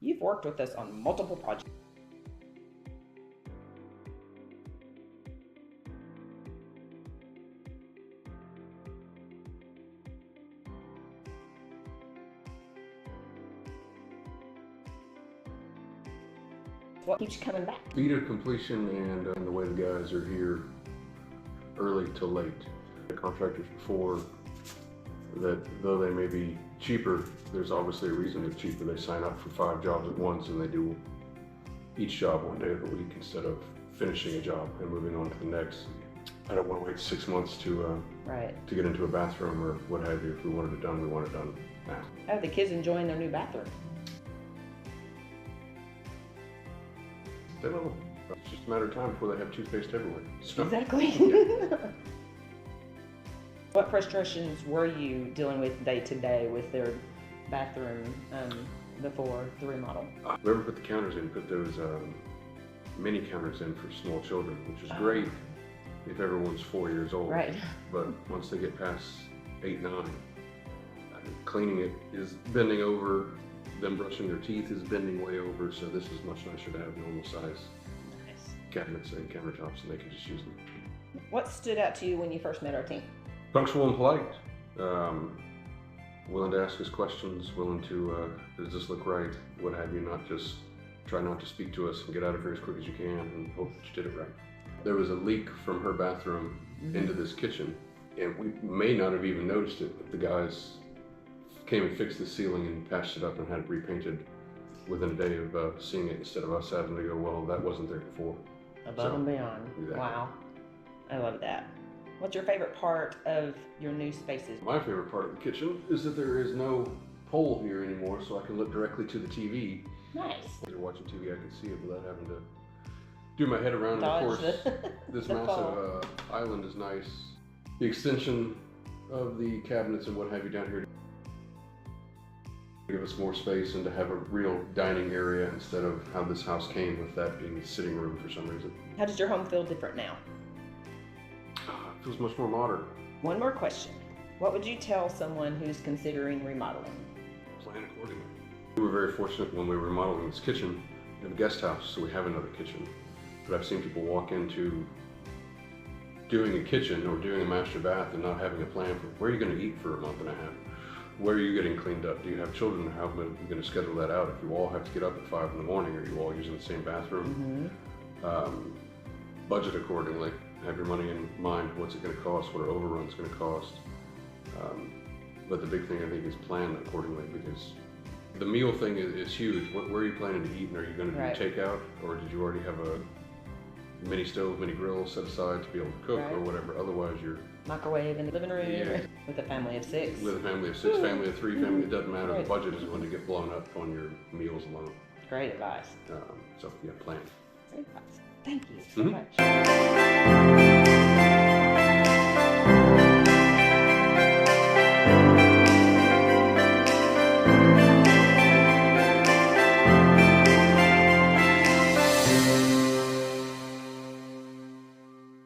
You've worked with us on multiple projects. What keeps you coming back? Speed of completion and the way the guys are here early to late. The contractors before, that though they may be cheaper, there's obviously a reason they're cheaper. They sign up for 5 jobs at once and they do each job one day of the week instead of finishing a job and moving on to the next. I don't want to wait 6 months to get into a bathroom or what have you. If we wanted it done, we want it done now. How are the kids enjoying their new bathroom? They love them. It's just a matter of time before they have toothpaste everywhere. Exactly. What frustrations were you dealing with day to day with their bathroom before the remodel? Whoever put the counters in put those mini counters in for small children, which is great if everyone's 4 years old. Right. But once they get past 8, 9, cleaning it is bending over. Them brushing their teeth is bending way over, so this is much nicer to have normal size cabinets and countertops, and they can just use them. What stood out to you when you first met our team? Punctual and polite, willing to ask us questions, willing to, does this look right, what have you, not just try not to speak to us and get out of here as quick as you can and hope that you did it right. There was a leak from her bathroom into this kitchen, and we may not have even noticed it, but the guys came and fixed the ceiling and patched it up and had it repainted within a day of seeing it, instead of us having to go, well, that wasn't there before. Above and beyond. Exactly. Wow. I love that. What's your favorite part of your new spaces? My favorite part of the kitchen is that there is no pole here anymore, so I can look directly to the TV. Nice. If you're watching TV, I can see it without having to do my head around. And of course, this massive island is nice. The extension of the cabinets and what have you down here give us more space and to have a real dining area instead of how this house came with that being the sitting room for some reason. How does your home feel different now? It feels much more modern. One more question. What would you tell someone who's considering remodeling? Plan accordingly. We were very fortunate when we were remodeling this kitchen. We have a guest house, so we have another kitchen. But I've seen people walk into doing a kitchen or doing a master bath and not having a plan for where are you going to eat for a month and a half? Where are you getting cleaned up? Do you have children? How are you going to schedule that out? If you all have to get up at 5 in the morning, are you all using the same bathroom? Budget accordingly. Have your money in mind. What's it going to cost? What are overruns going to cost? But the big thing I think is plan accordingly, because the meal thing is huge. Where are you planning to eat? And are you going to do takeout, or did you already have a mini stove, mini grill set aside to be able to cook or whatever? Otherwise, you're microwave in the living room with a family of 6. With a family of 6, family of 3, family, it doesn't matter. The budget is going to get blown up on your meals alone. Great advice. So yeah, plan. Great advice. Thank you so much.